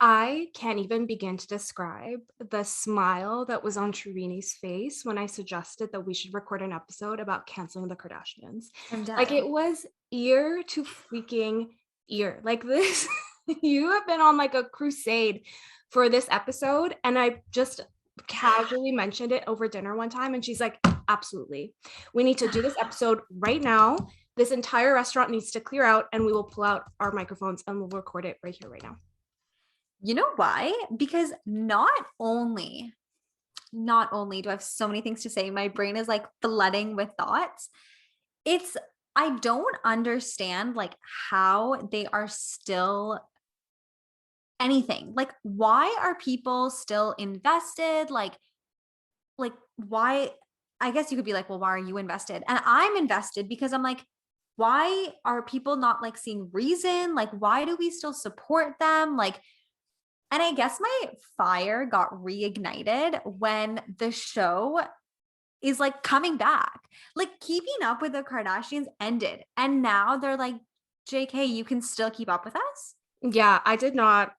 I can't even begin to describe the smile that was on Sharini's face when I suggested that we should record an episode about canceling the Kardashians. I'm Like, dead. it was ear to freaking ear. Like, this you have been on, like, a crusade for this episode, and I just casually mentioned it over dinner one time, and she's like, "Absolutely. We need to do this episode right now. This entire restaurant needs to clear out, and we will pull out our microphones, and we'll record it right here, right now." You know why? Because not only do I have so many things to say, my brain is like flooding with thoughts. It's I don't understand like how they are still anything. Like why are people still invested? Like why I guess you could be like, well, why are you invested? And I'm invested because I'm like, why are people not like seeing reason? Like, why do we still support them? Like, and I guess my fire got reignited when the show is like coming back. Like keeping up with the Kardashians ended. And now they're like, JK, you can still keep up with us? Yeah, I did not.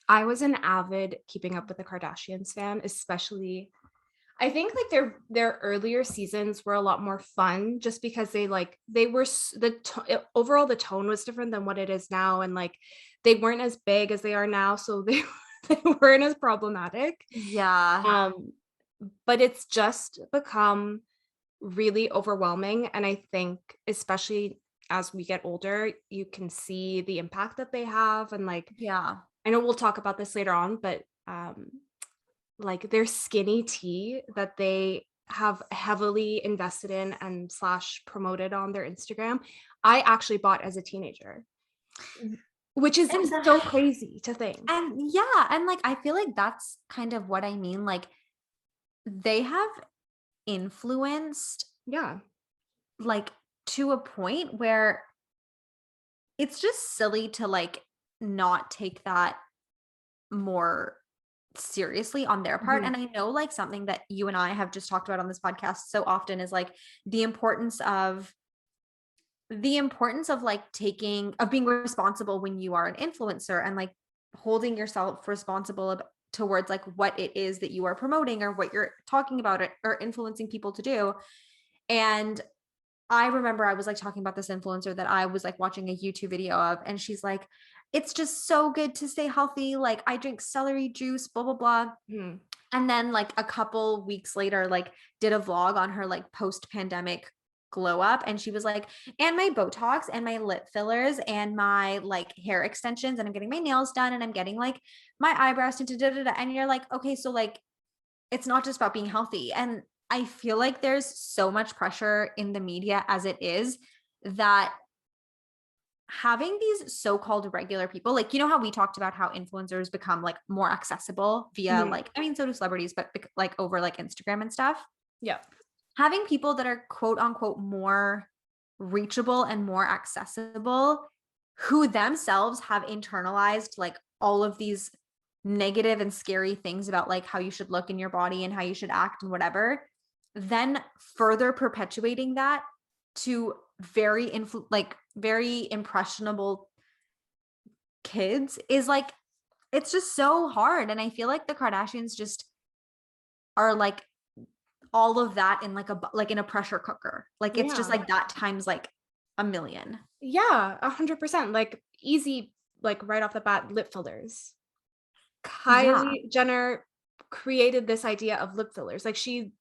I was an avid Keeping Up with the Kardashians fan, especially I think like their earlier seasons were a lot more fun just because they were overall the tone was different than what it is now, and like they weren't as big as they are now, so they they weren't as problematic. Yeah. Um, but it's just become really overwhelming, and I think especially as we get older, you can see the impact that they have, and like Yeah. I know we'll talk about this later on, but like their skinny tea that they have heavily invested in and slash promoted on their Instagram, I actually bought as a teenager, which is And so crazy to think. and yeah, and like I feel like that's kind of what I mean. Like they have influenced Yeah. like to a point where it's just silly to like not take that more seriously on their part. Mhm. And I know like something that you and I have just talked about on this podcast so often is like the importance of like taking of being responsible when you are an influencer and like holding yourself responsible towards like what it is that you are promoting or what you're talking about it or influencing people to do. And I remember I was like talking about this influencer that I was like watching a YouTube video of, and she's like, it's just so good to stay healthy. Like, I drink celery juice, blah, blah, blah. Mhm. And then, like, a couple weeks later, like, did a vlog on her like post pandemic glow up. And she was like, and my Botox and my lip fillers and my like hair extensions, and I'm getting my nails done and I'm getting like my eyebrows tinted. Da, da, da. And you're like, okay, so like, it's not just about being healthy. And I feel like there's so much pressure in the media as it is that having these so-called regular people, like, you know, how we talked about how influencers become like more accessible via Mhm. like, I mean, so do celebrities, but like over like Instagram and stuff. Yeah. Having people that are quote unquote more reachable and more accessible who themselves have internalized like all of these negative and scary things about like how you should look in your body and how you should act and whatever, then further perpetuating that to very impressionable kids is like it's just so hard. And I feel like the Kardashians just are like all of that in like like in a pressure cooker. Like it's just Yeah. like that times like a million. Yeah, 100%. Like easy, like right off the bat, lip fillers. Yeah. Kylie Jenner created this idea of lip fillers. Like she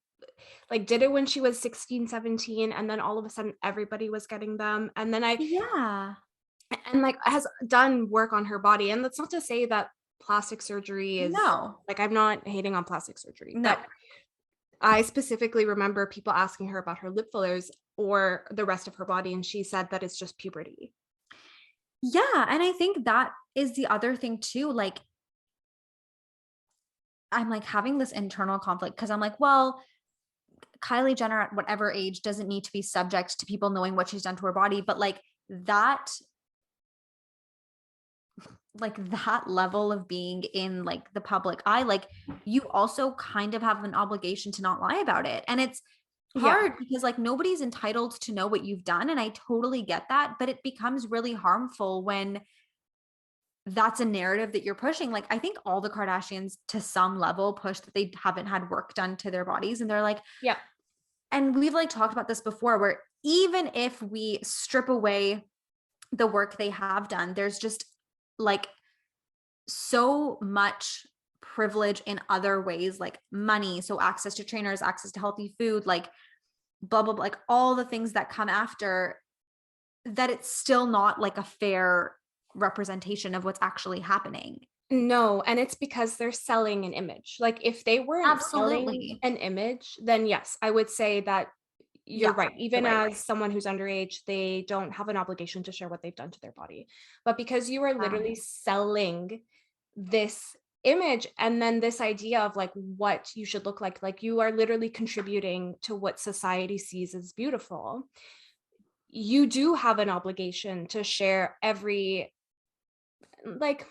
like did it when she was 16, 17, and then all of a sudden everybody was getting them. And then Yeah. like has done work on her body. And that's not to say that plastic surgery is No. like I'm not hating on plastic surgery, No. but I specifically remember people asking her about her lip fillers or the rest of her body, and she said that it's just puberty. Yeah, and I think that is the other thing too. Like I'm like having this internal conflict because I'm like, well, Kylie Jenner at whatever age doesn't need to be subject to people knowing what she's done to her body, but that level of being in like the public eye, like you also kind of have an obligation to not lie about it. And it's Yeah. hard because like nobody's entitled to know what you've done. And I totally get that, but it becomes really harmful when that's a narrative that you're pushing. Like, I think all the Kardashians to some level push that they haven't had work done to their bodies. And they're like, Yeah. and we've like talked about this before, where even if we strip away the work they have done, there's just like so much privilege in other ways, like money. So access to trainers, access to healthy food, like blah, blah, blah, like all the things that come after, that it's still not like a fair representation of what's actually happening. No, and it's because they're selling an image. Like if they weren't selling Absolutely. an image, then yes, I would say that you're Yeah, right. you're Even right. as someone who's underage, they don't have an obligation to share what they've done to their body. But because you are Yeah. literally selling this image and then this idea of like what you should look like you are literally contributing to what society sees as beautiful. You do have an obligation to share every like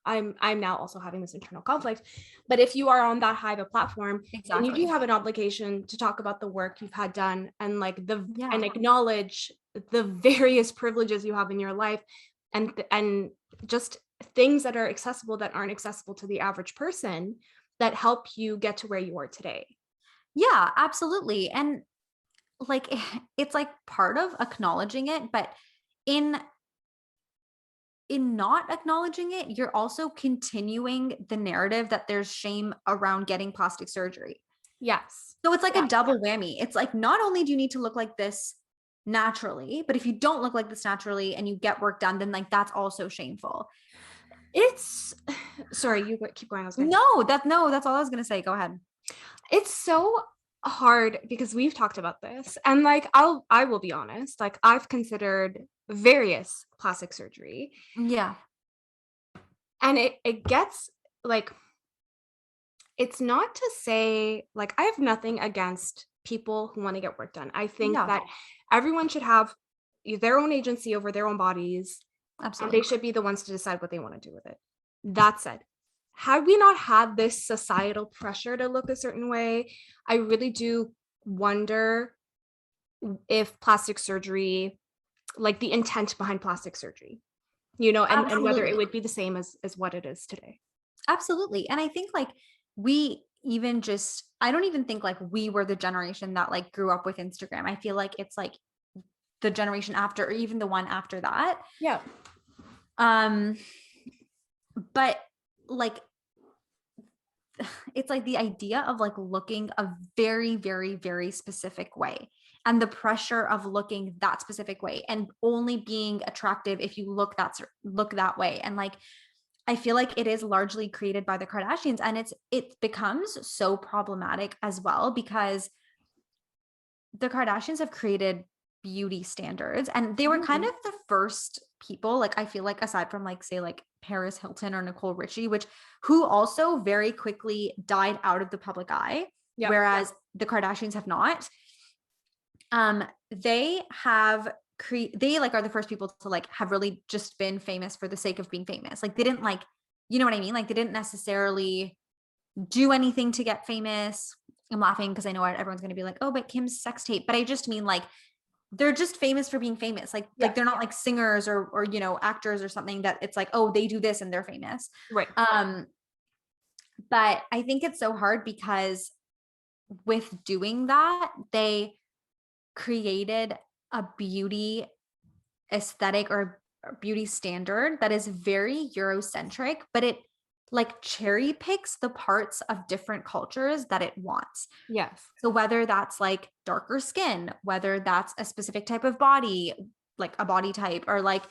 I'm now also having this internal conflict. But if you are on that high of a platform, then you do Exactly. have an obligation to talk about the work you've had done and like Yeah. and acknowledge the various privileges you have in your life and just things that are accessible that aren't accessible to the average person that help you get to where you are today. Yeah, absolutely. And like it's like part of acknowledging it, but in not acknowledging it, you're also continuing the narrative that there's shame around getting plastic surgery. Yes. So it's like a Yes. double whammy. It's like, not only do you need to look like this naturally, but if you don't look like this naturally and you get work done, then like that's also shameful. It's sorry, you keep going. I was going. No, that's all I was gonna say. Go ahead. It's so hard because we've talked about this and like I will be honest, like I've considered various plastic surgery Yeah. and it gets like it's not to say like I have nothing against people who want to get work done. I think Yeah, that everyone should have their own agency over their own bodies and they absolutely. should be the ones to decide what they want to do with it. That said, had we not had this societal pressure to look a certain way, I really do wonder if plastic surgery, like the intent behind plastic surgery, and whether it Absolutely. would be the same as what it is today. Absolutely. And I think like we even just, I don't even think like we were the generation that like grew up with Instagram. I feel like it's like the generation after, or even the one after that. Yeah. Um, but like it's like the idea of like looking a very, very, very specific way, and the pressure of looking that specific way and only being attractive if you look that way. And like I feel like it is largely created by the Kardashians, and it becomes so problematic as well, because the Kardashians have created beauty standards, and they were kind Mhm. of the first people, like I feel like, aside from like say like Paris Hilton or Nicole Richie, which who also very quickly died out of the public eye, Yep. whereas the Kardashians have not. They have they like are the first people to like have really just been famous for the sake of being famous. Like they didn't like, you know what I mean? Like they didn't necessarily do anything to get famous. I'm laughing because I know everyone's going to be like, "Oh, but Kim's sex tape." But I just mean like they're just famous for being famous. Yeah. They're not like singers or actors or something that it's like, "Oh, they do this and they're famous." Right. But I think it's so hard because with doing that, they created a beauty aesthetic or beauty standard that is very Eurocentric, but it like cherry picks the parts of different cultures that it wants. Yes. So whether that's like darker skin, whether that's a specific type of body, like a body type, or like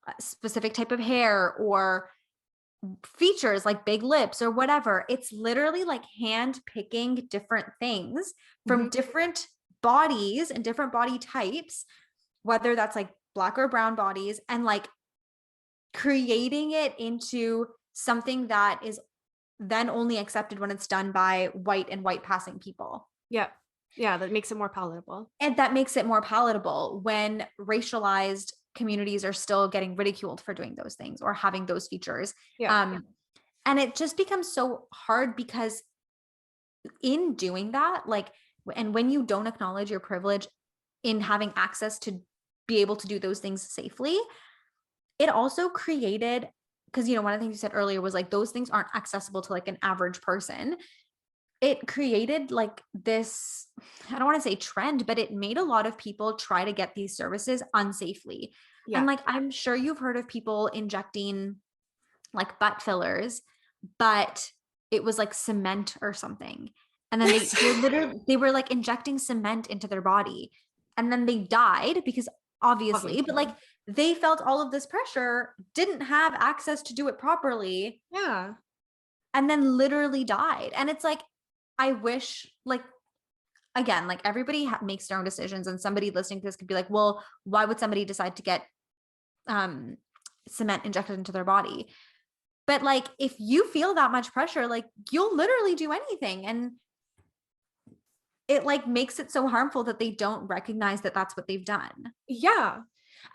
a specific type of hair, or features like big lips or whatever, it's literally like hand picking different things from Mhm. different bodies and different body types, whether that's like black or brown bodies, and like creating it into something that is then only accepted when it's done by white and white passing people. Yeah. Yeah, that makes it more palatable. And that makes it more palatable when racialized communities are still getting ridiculed for doing those things or having those features. Yeah. Um, and it just becomes so hard because in doing that, like, and when you don't acknowledge your privilege in having access to be able to do those things safely, it also created, because, one of the things you said earlier was like, those things aren't accessible to like an average person. It created like this, I don't want to say trend, but it made a lot of people try to get these services unsafely. And Yeah. like, I'm sure you've heard of people injecting like butt fillers, but it was like cement or something. And then they were like injecting cement into their body, and then they died because obviously, but like they felt all of this pressure, didn't have access to do it properly. Yeah. And then literally died. And it's like, I wish, like, again, like everybody makes their own decisions, and somebody listening to this could be like, well, why would somebody decide to get cement injected into their body? But like, if you feel that much pressure, like you'll literally do anything. And it like makes it so harmful that they don't recognize that that's what they've done. Yeah.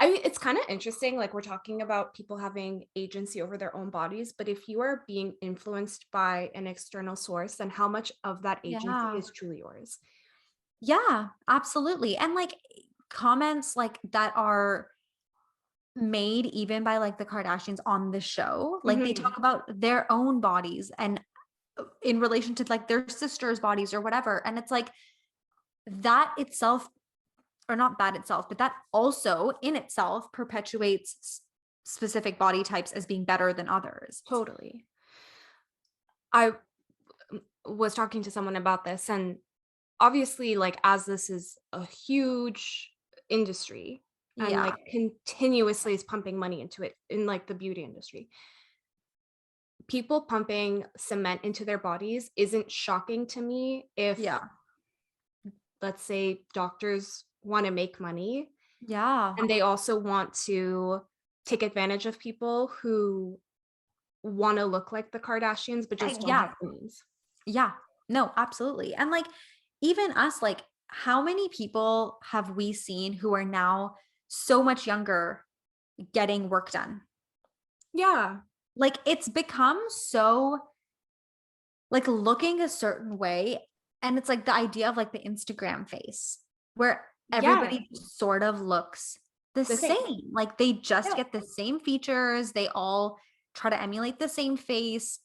I mean, it's kind of interesting. Like, we're talking about people having agency over their own bodies, but if you are being influenced by an external source, then how much of that agency Yeah. is truly yours? Yeah, absolutely. And like comments like that are made even by like the Kardashians on the show, like they Mhm. talk about their own bodies and in relation to like their sisters' bodies or whatever. And it's like that itself, or not that itself, but that also in itself perpetuates specific body types as being better than others. Totally. I was talking to someone about this, and obviously, like, as this is a huge industry and Yeah. like continuously is pumping money into it in like the beauty industry, people pumping cement into their bodies isn't shocking to me if, Yeah. let's say, doctors want to make money Yeah. and they also want to take advantage of people who want to look like the Kardashians but just don't have Yeah. the means. Yeah. No, absolutely. And like even us, like how many people have we seen who are now so much younger getting work done? Yeah. Like it's become so like looking a certain way. And it's like the idea of like the Instagram face where Yeah. everybody sort of looks the The same. same. Like they just Yeah. get the same features. They all try to emulate the same face.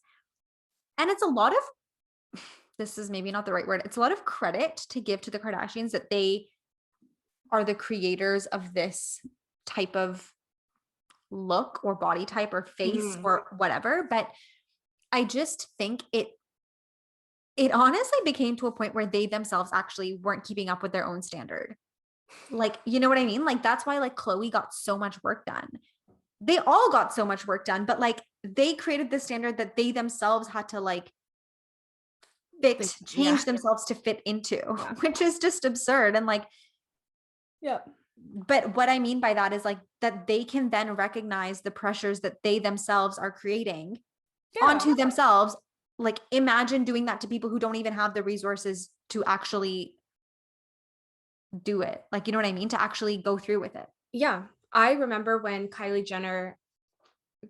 And it's a lot of, this is maybe not the right word. It's a lot of credit to give to the Kardashians that they are the creators of this type of look or body type or face Mhm. or whatever. But I just think it honestly became to a point where they themselves actually weren't keeping up with their own standard. Like, you know what I mean? Like that's why like Khloe got so much work done. They all got so much work done, but like they created the standard that they themselves had to like Yeah. change themselves to fit into, Yeah. which is just absurd. And like, Yep. but what I mean by that is like that they can then recognize the pressures that they themselves are creating Yeah. onto themselves. Like imagine doing that to people who don't even have the resources to actually do it. Like, you know what I mean? To actually go through with it. Yeah. I remember when Kylie Jenner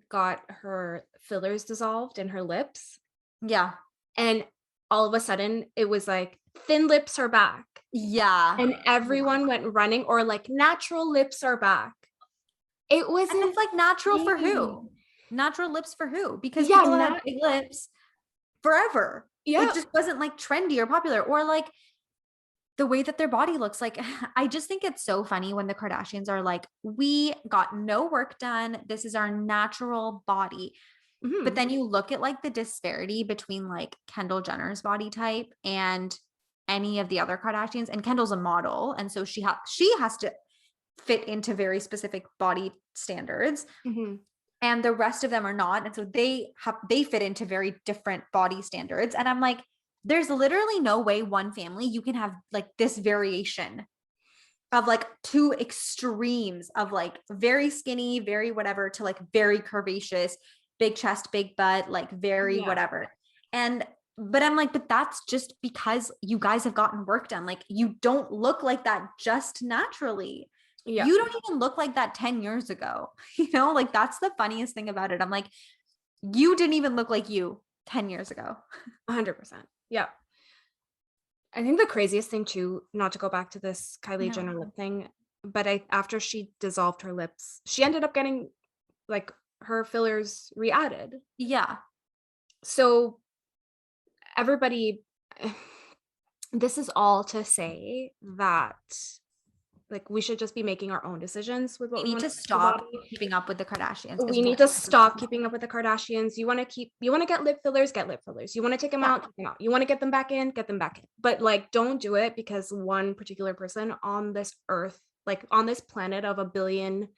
got her fillers dissolved in her lips, Yeah. and all of a sudden it was like thin lips are back Yeah. and everyone went running, or like natural lips are back. It was And it's like natural for insane. who? Natural lips for who? Because Yeah, people have not big lips forever. It yeah. just wasn't like trendy or popular, or like the way that their body looks. Like I just think it's so funny when the Kardashians are like, we got no work done, this is our natural body. But Mhm. then you look at like the disparity between like Kendall Jenner's body type and any of the other Kardashians, and Kendall's a model, and so she has to fit into very specific body standards, Mhm. and the rest of them are not, and so they fit into very different body standards. And I'm like, there's literally no way one family you can have like this variation of like two extremes of like very skinny, very whatever, to like very curvaceous, big chest, big butt, like very Yeah. whatever. And but I'm like, but that's just because you guys have gotten work done. Like you don't look like that just naturally. Yeah. You don't even look like that 10 years ago. Like that's the funniest thing about it. I'm like, you didn't even look like you 10 years ago. 100%. Yeah. I think the craziest thing too, not to go back to this Kylie Jenner No. lip thing, but after she dissolved her lips, she ended up getting like her fillers re-added. Yeah. So everybody, this is all to say that like we should just be making our own decisions with We what we need want to to do with our stop body. keeping up with the Kardashians is We need what to stop keeping up with the Kardashians. You want to get lip fillers, get lip fillers. You want to take them Yeah. out, take them out. You want to get them back in, get them back in. But like, don't do it because one particular person on this earth, like on this planet of a gazillion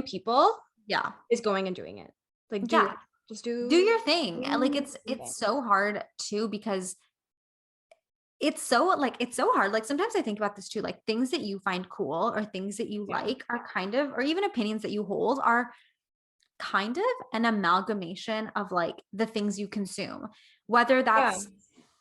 people, Yeah. is going and doing it. Like, do Yeah. it. Just Do your thing. Like do it's your thing. so hard too, because it's so hard. Like sometimes I think about this too, like things that you find cool or things that you Yeah. like are kind of, or even opinions that you hold are kind of an amalgamation of like the things you consume, whether Yeah. that's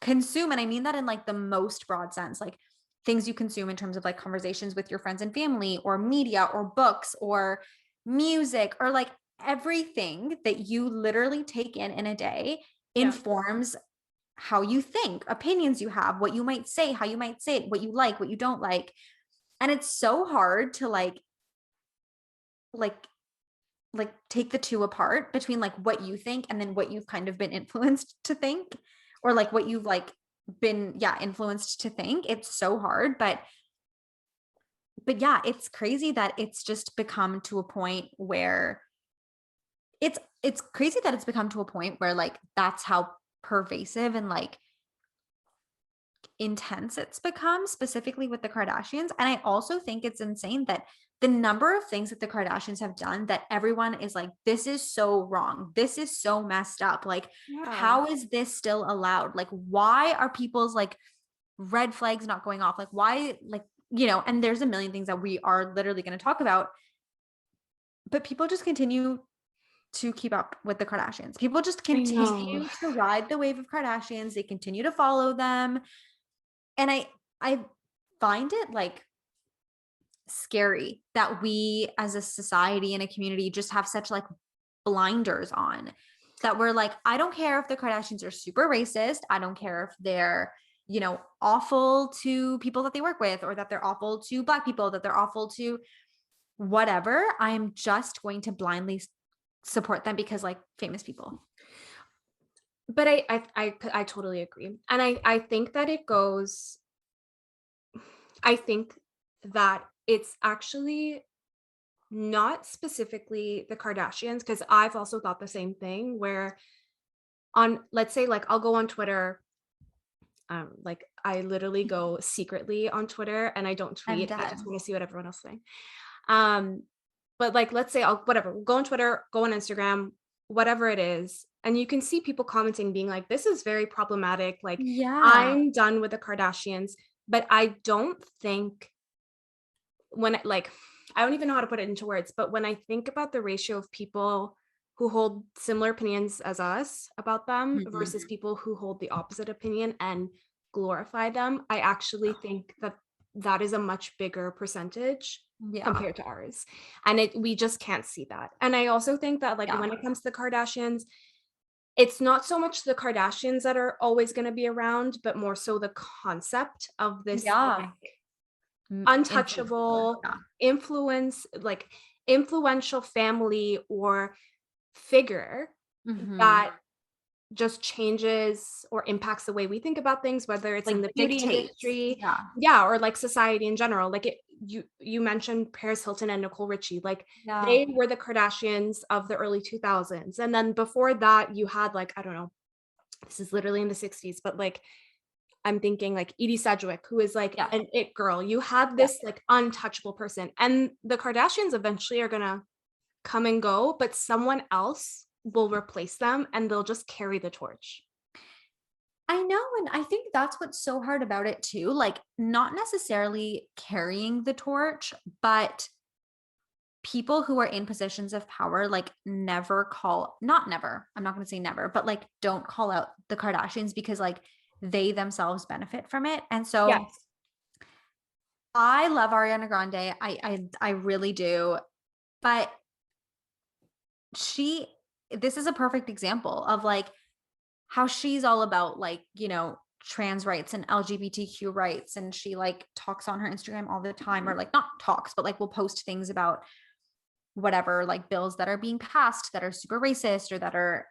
consume. And I mean that in like the most broad sense, like things you consume in terms of like conversations with your friends and family or media or books or music or like everything that you literally take in a day Yeah. informs how you think, opinions you have, what you might say, how you might say it, what you like, what you don't like. And it's so hard to like take the two apart between like what you think and then what you've kind of been influenced to think, or like what you've like been influenced to think. It's so hard, but yeah, it's crazy that it's just become to a point where it's crazy that it's become to a point where like that's how pervasive and like intense it's become, specifically with the Kardashians. And I also think it's insane that the number of things that the Kardashians have done that everyone is like, this is so wrong. This is so messed up. Like, Yeah. how is this still allowed? Like, why are people's like red flags not going off? Like, why, like, you know, and there's a million things that we are literally going to talk about, but people just continue to keep up with the Kardashians. People just I know. continue to ride the wave of Kardashians. They continue to follow them. And I find it like scary that we as a society and a community just have such like blinders on, that we're like, I don't care if the Kardashians are super racist. I don't care if they're, you know, awful to people that they work with, or that they're awful to Black people, that they're awful to whatever. I'm just going to blindly support them because like famous people. But I totally agree. And I think that it goes, I think that it's actually not specifically the Kardashians, because I've also thought the same thing where on, let's say like I'll go on Twitter, like I literally go secretly on Twitter and I don't I'm tweet. I dead. just want to see what everyone else is saying. Um, but like let's say I'll whatever, go on Twitter, go on Instagram, whatever it is, and you can see people commenting being like, this is very problematic. Like Yeah. I'm done with the Kardashians, but I don't think when like I don't even know how to put it into words, but when I think about the ratio of people who hold similar opinions as us about them Mhm. versus people who hold the opposite opinion and glorify them, I actually think that that is a much bigger percentage Yeah. compared to ours. And we just can't see that. And I also think that like Yeah. when it comes to the Kardashians, it's not so much the Kardashians that are always going to be around, but more so the concept of this Yeah. Influencer. untouchable Yeah. influence, like influential family or figure Mhm. that just changes or impacts the way we think about things, whether it's in Like the beauty dictates. industry, Yeah. yeah, or like society in general. Like you mentioned Paris Hilton and Nicole Richie, like Yeah. they were the Kardashians of the early 2000s. And then before that, you had like, I don't know, this is literally in the 60s, but like I'm thinking like Edie Sedgwick, who is like Yeah. an it girl. You have Yeah. this like untouchable person, and the Kardashians eventually are gonna come and go, but someone else will replace them and they'll just carry the torch. I know. And I think that's what's so hard about it too. Like, not necessarily carrying the torch, but people who are in positions of power, like, never call, not never, I'm not going to say never, but like, don't call out the Kardashians because like they themselves benefit from it. And so Yes. I love Ariana Grande. I really do. But she, this is a perfect example of like how she's all about like, you know, trans rights and LGBTQ rights. And she like talks on her Instagram all the time, or like not talks, but like will post things about whatever like bills that are being passed that are super racist or that are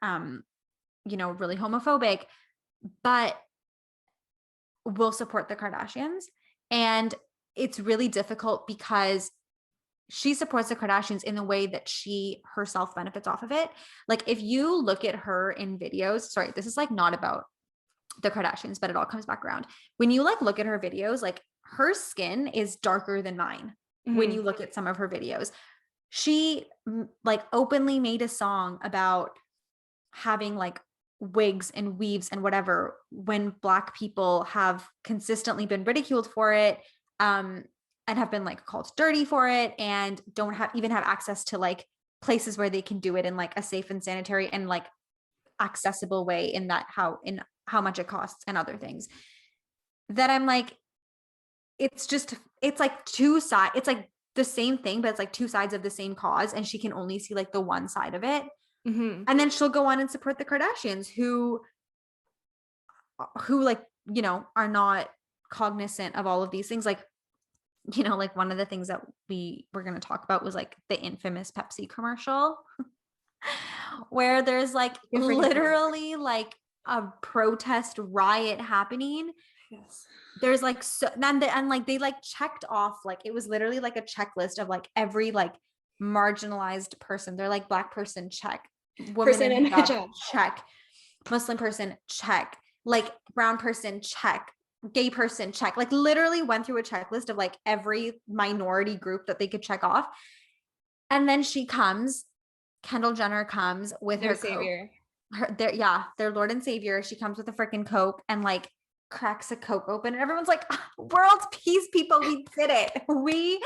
really homophobic, but will support the Kardashians. And it's really difficult because she supports the Kardashians in the way that she herself benefits off of it. Like if you look at her in videos, sorry, this is like not about the Kardashians, but it all comes back around. When you like look at her videos, like her skin is darker than mine. When you look at some of her videos, she like openly made a song about having like wigs and weaves and whatever when Black people have consistently been ridiculed for it, and have been like called dirty for it, and don't even have access to like places where they can do it in like a safe and sanitary and like accessible way in how much it costs and other things. That I'm like, it's like two sides. It's like the same thing, but it's like two sides of the same cause, and she can only see like the one side of it. And then she'll go on and support the Kardashians who like, are not cognizant of all of these things. Like, like one of the things that we were going to talk about was like the infamous Pepsi commercial where there's like literally like a protest riot happening. Yes. There's like, so, and like they like checked off, like it was literally like a checklist of like every like marginalized person. They're like Black person, check. Woman in hijab, check. Muslim person, check. Like brown person, check. Gay person, check. Like literally went through a checklist of like every minority group that they could check off. And then Kendall Jenner comes with Their her savior. Coke. Their Lord and Savior. She comes with a freaking Coke and like cracks a Coke open, and everyone's like, world peace, people, we did it. We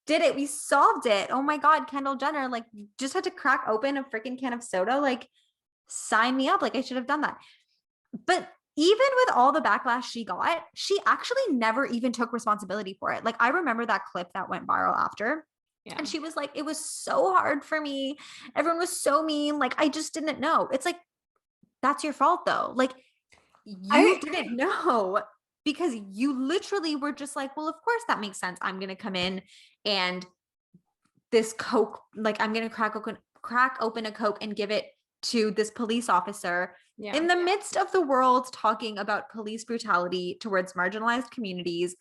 did it. We solved it. Oh my God, Kendall Jenner, like just had to crack open a freaking can of soda. Like sign me up. Like I should have done that. But even with all the backlash she got, she actually never even took responsibility for it. Like I remember that clip that went viral after. Yeah. And she was like, it was so hard for me. Everyone was so mean. Like, I just didn't know. It's like, that's your fault though. Like you didn't know because you literally were just like, well, of course that makes sense. I'm going to come in and this Coke, like I'm going to crack open a Coke and give it to this police officer in the midst of the world talking about police brutality towards marginalized communities.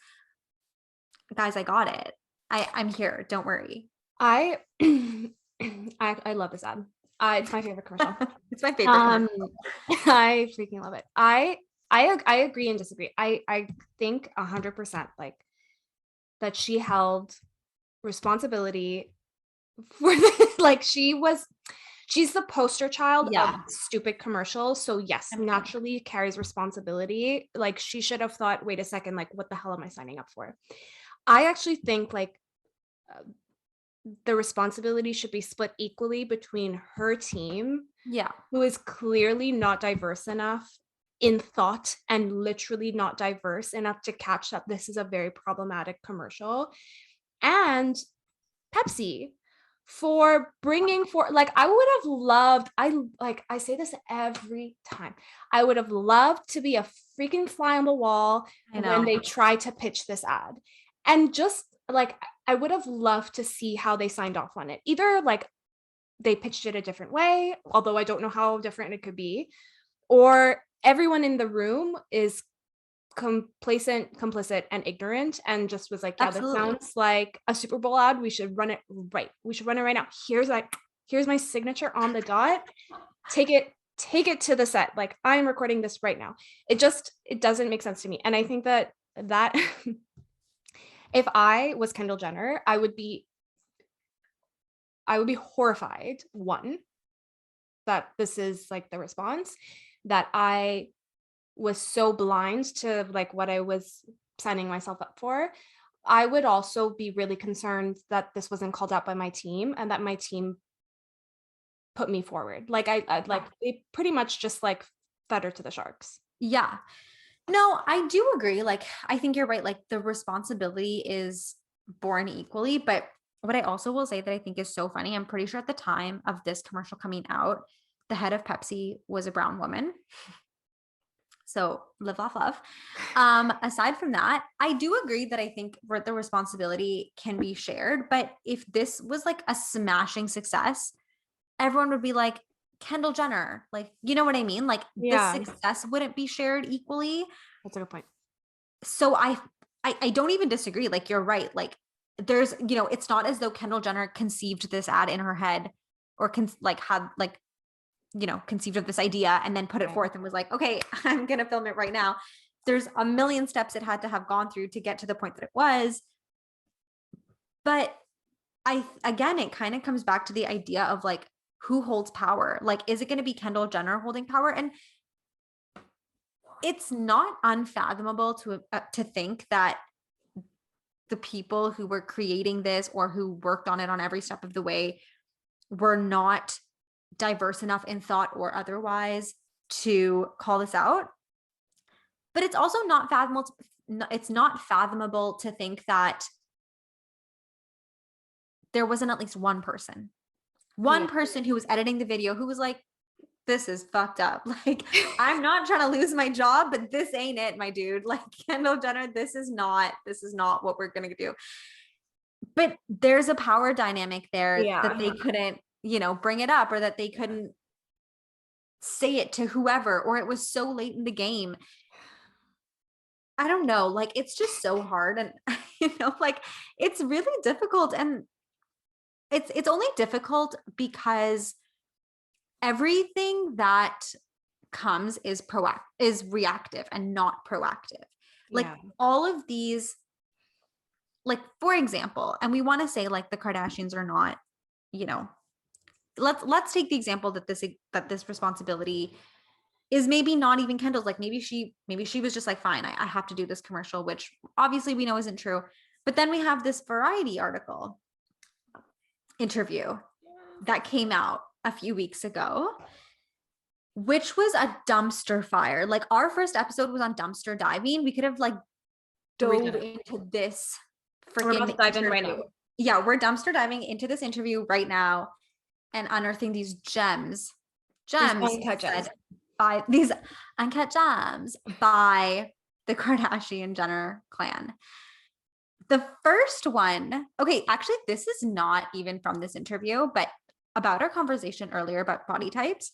Guys, I got it. I'm here. Don't worry. I love this ad. It's my favorite commercial. It's my favorite commercial. I freaking love it. I agree and disagree. I think 100% like that she held responsibility for like she's the poster child of stupid commercials. So yes, naturally carries responsibility. Like she should have thought, wait a second, like what the hell am I signing up for? I actually think like the responsibility should be split equally between her team, who is clearly not diverse enough in thought and literally not diverse enough to catch that this is a very problematic commercial, and Pepsi for bringing for like I would have loved, I say this every time, I would have loved to be a freaking fly on the wall when they try to pitch this ad. And just like I would have loved to see how they signed off on it. Either like they pitched it a different way, although I don't know how different it could be, or everyone in the room is complacent, complicit, and ignorant, and just was like, yeah, that sounds like a Super Bowl ad. We should run it right. We should run it right now. Here's my signature on the dot. Take it to the set. Like I'm recording this right now. It doesn't make sense to me. And I think that if I was Kendall Jenner, I would be horrified, one, that this is like the response, that I was so blind to like what I was signing myself up for. I would also be really concerned that this wasn't called out by my team and that my team put me forward. Like I like they pretty much just like fed her to the sharks. Yeah. No, I do agree. Like, I think you're right. Like the responsibility is borne equally. But what I also will say that I think is so funny, I'm pretty sure at the time of this commercial coming out, the head of Pepsi was a brown woman. So live, laugh, love. Aside from that, I do agree that I think the responsibility can be shared. But if this was like a smashing success, everyone would be like, Kendall Jenner, like, you know what I mean? Like the success wouldn't be shared equally. That's a good point. So I don't even disagree. Like, you're right. Like, there's, you know, it's not as though Kendall Jenner conceived this ad in her head or had like, you know, conceived of this idea and then put it forth and was like, okay, I'm going to film it right now. There's a million steps it had to have gone through to get to the point that it was. But again, it kind of comes back to the idea of like, who holds power? Like, is it going to be Kendall Jenner holding power? And it's not unfathomable to think that the people who were creating this or who worked on it on every step of the way were not diverse enough in thought or otherwise to call this out. But it's also not fathomable to think that there wasn't at least one person who was editing the video who was like, this is fucked up. Like, I'm not trying to lose my job, but this ain't it, my dude. Like, Kendall Jenner, this is not what we're going to do. But there's a power dynamic there that they couldn't, you know, bring it up, or that they couldn't say it to whoever, or it was so late in the game. I don't know. Like, it's just so hard. And, you know, like, it's really difficult. And it's only difficult because everything that comes is reactive and not proactive. Like all of these, like, for example, and we want to say like the Kardashians are not, you know, let's take the example that this responsibility is maybe not even Kendall's. Like maybe she was just like, fine, I have to do this commercial, which obviously we know isn't true. But then we have this Variety interview that came out a few weeks ago, which was a dumpster fire. Like, our first episode was on dumpster diving. We could have like dove into this freaking interview right now. Yeah, we're dumpster diving into this interview right now and unearthing these gems by these uncut gems by the Kardashian Jenner clan. The first one, okay, actually, this is not even from this interview, but about our conversation earlier about body types.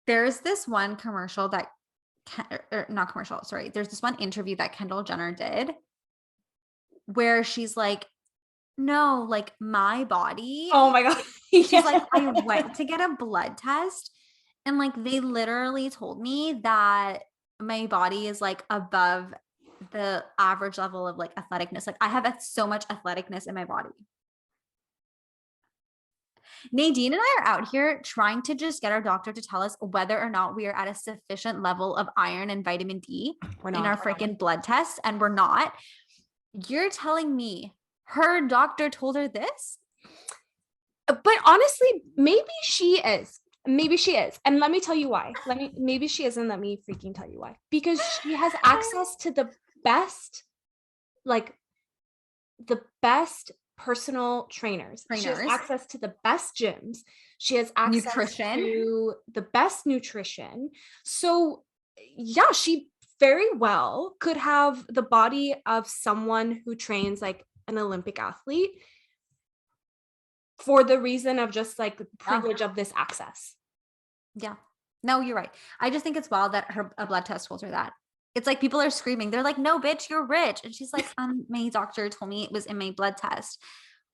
There's this one commercial that, there's this one interview that Kendall Jenner did where she's like, no, like my body. Oh my God. She's like, I went to get a blood test and like, they literally told me that my body is like above the average level of like athleticness. Like I have so much athleticness in my body. Nadine and I are out here trying to just get our doctor to tell us whether or not we are at a sufficient level of iron and vitamin D in our freaking blood tests, and we're not. You're telling me her doctor told her this? But honestly, maybe she is. And let me tell you why. Maybe she isn't. Let me freaking tell you why. Because she has access to the best personal trainers. She has access to the best gyms. She has access to the best nutrition. So yeah, she very well could have the body of someone who trains like an Olympic athlete for the reason of just like the privilege of this access. Yeah. No, you're right. I just think it's wild that a blood test told her that. It's like people are screaming. They're like, no, bitch, you're rich. And she's like, my doctor told me it was in my blood test.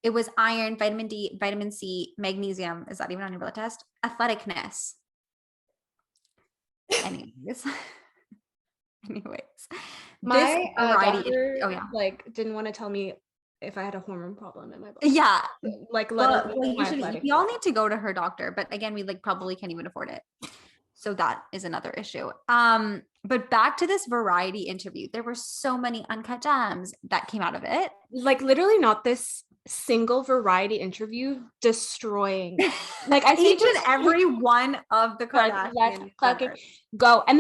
It was iron, vitamin D, vitamin C, magnesium. Is that even on your blood test? Athleticness. Anyways. My doctor didn't want to tell me if I had a hormone problem in my body. Yeah. Like, y'all need to go to her doctor. But again, we like probably can't even afford it. So that is another issue. But back to this Variety interview, there were so many uncut gems that came out of it. Like literally not this single Variety interview destroying. Like I each and every one of the Kardashians. Go. And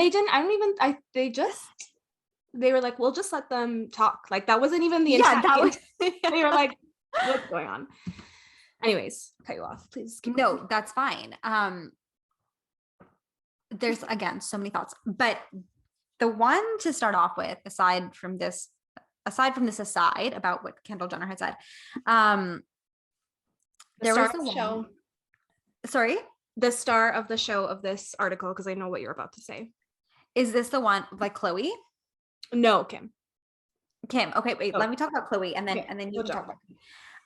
they were like, we'll just let them talk. Like that wasn't even the intent. They were like, what's going on? Anyways, cut you off, please. No, that's fine. there's again so many thoughts, but the one to start off with, aside from this aside about what Kendall Jenner had said, there star was of the the one. show. Sorry, The star of the show of this article, because I know what you're about to say. is this the one like Chloe? No, Kim. Kim. Okay, wait. Oh. Let me talk about Chloe, and then you can talk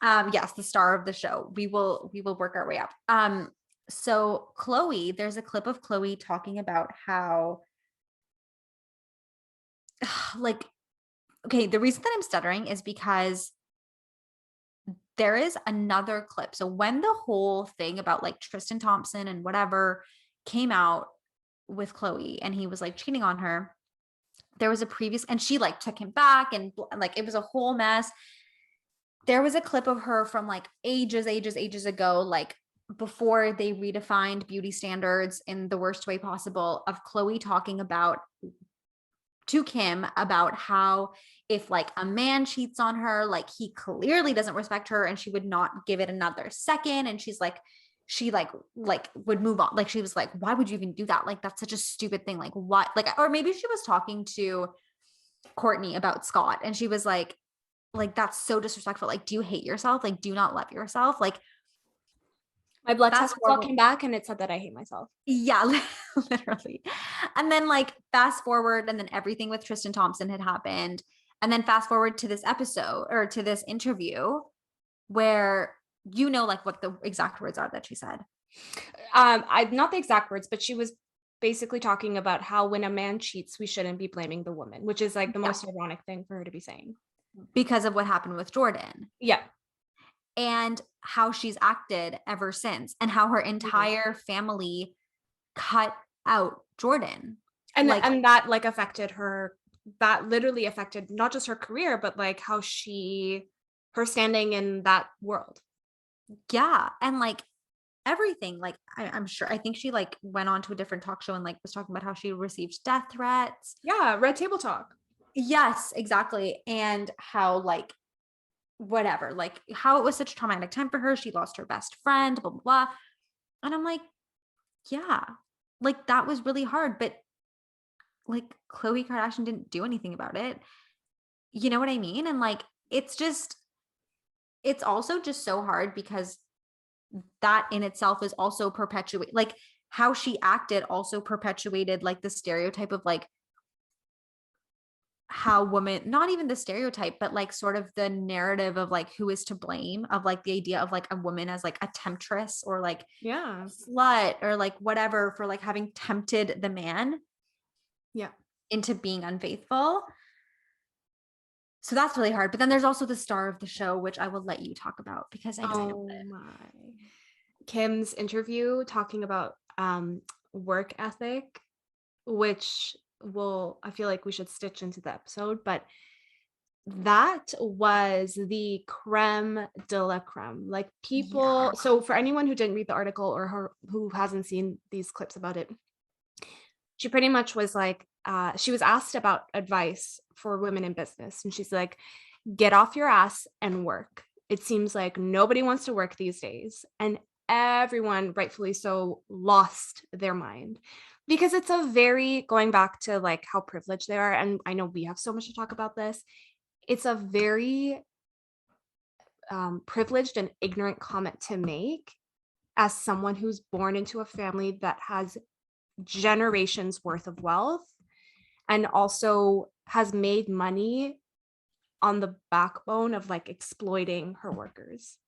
about. Yes, the star of the show. We will work our way up. So Chloe, there's a clip of Chloe talking about how, like, okay, the reason that I'm stuttering is because there is another clip. So when the whole thing about like Tristan Thompson and whatever came out with Chloe, and he was like cheating on her, there was a previous, and she like took him back, and like it was a whole mess. There was a clip of her from like ages ago, like before they redefined beauty standards in the worst way possible, of Chloe talking about to Kim about how if like a man cheats on her, like he clearly doesn't respect her and she would not give it another second. And she's like, she like would move on. Like she was like, why would you even do that? Like that's such a stupid thing. Like what? Like, or maybe she was talking to Courtney about Scott and she was like that's so disrespectful. Like, do you hate yourself? Like, do you not love yourself? Like, My blood test result came back and it said that I hate myself. Yeah, literally. And then like fast forward, and then everything with Tristan Thompson had happened. And then fast forward to this episode or to this interview where like what the exact words are that she said. I not the exact words, but she was basically talking about how when a man cheats, we shouldn't be blaming the woman, which is like the most ironic thing for her to be saying. Because of what happened with Jordan. Yeah. And how she's acted ever since, and how her entire family cut out Jordan. And like, and that like affected her, that literally affected not just her career, but like how her standing in that world. Yeah. And like everything, like I'm sure, I think she like went on to a different talk show and like was talking about how she received death threats. Yeah, Red Table Talk. Yes, exactly. And how like whatever, like how it was such a traumatic time for her. She lost her best friend, blah, blah, blah. And I'm like, yeah, like that was really hard. But like Khloe Kardashian didn't do anything about it. You know what I mean? And like, it's also just so hard because that in itself is also perpetuate, like how she acted also perpetuated like the stereotype of like how women, not even the stereotype, but like sort of the narrative of like who is to blame, of like the idea of like a woman as like a temptress or like slut or like whatever for like having tempted the man into being unfaithful. So that's really hard. But then there's also the star of the show, which I will let you talk about because I just nailed it. Kim's interview talking about work ethic, which I feel like we should stitch into the episode, but that was the creme de la creme. Like people, so for anyone who didn't read the article or who hasn't seen these clips about it, she pretty much was like, she was asked about advice for women in business. And she's like, get off your ass and work. It seems like nobody wants to work these days. And everyone, rightfully so, lost their mind. Because it's a very, going back to like how privileged they are, and I know we have so much to talk about this, it's a very privileged and ignorant comment to make as someone who's born into a family that has generations worth of wealth and also has made money on the backbone of like exploiting her workers.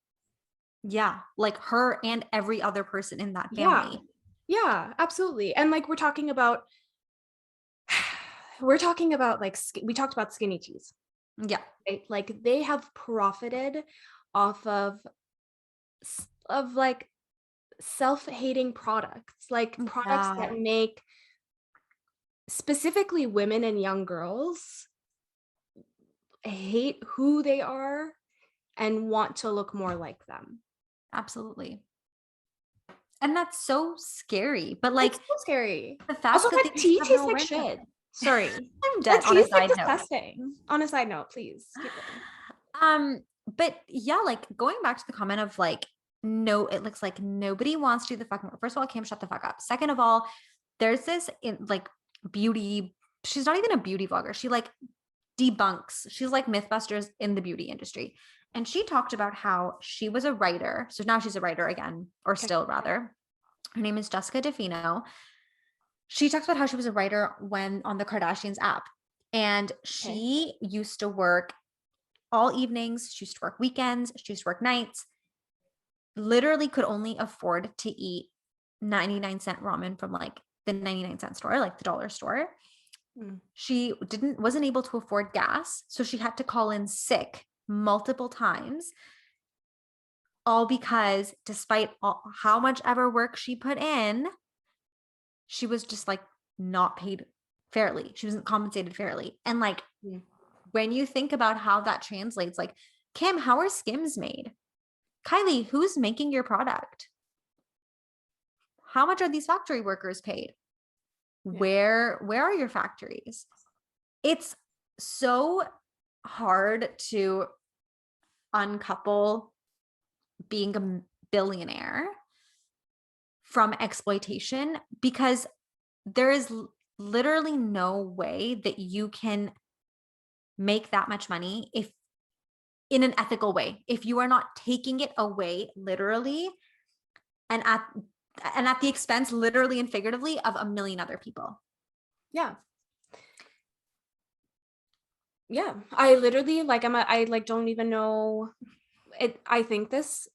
Yeah, like her and every other person in that family. Yeah, absolutely. And like we're talking about like we talked about skinny teas. Yeah. Right? Like they have profited off of like self-hating products, like products that make specifically women and young girls hate who they are and want to look more like them. Absolutely. And that's so scary. But like, it's so scary. The fact also, that tea tastes like shit. Sorry. I'm dead on a side note. Disgusting. On a side note, please keep going. But yeah, like going back to the comment of like, no, it looks like nobody wants to do the fucking work. First of all, Kim, shut the fuck up. Second of all, there's this like beauty, she's not even a beauty vlogger. She like debunks, she's like Mythbusters in the beauty industry. And she talked about how she was a writer. So now she's a writer again, or still rather. Her name is Jessica DeFino. She talks about how she was a writer when on the Kardashians app. And she used to work all evenings. She used to work weekends. She used to work nights. Literally could only afford to eat 99-cent ramen from like the 99-cent store, like the dollar store. She wasn't able to afford gas. So she had to call in sick multiple times, all because despite how much ever work she put in, she was just like not paid fairly. She wasn't compensated fairly. And like, when you think about how that translates, like, Kim, how are Skims made? Kylie, who's making your product? How much are these factory workers paid? Where are your factories? It's so hard to uncouple being a billionaire from exploitation, because there is literally no way that you can make that much money if in an ethical way, if you are not taking it away literally and at the expense, literally and figuratively, of a million other people. Yeah. Yeah. I literally like, I like don't even know it. I think this,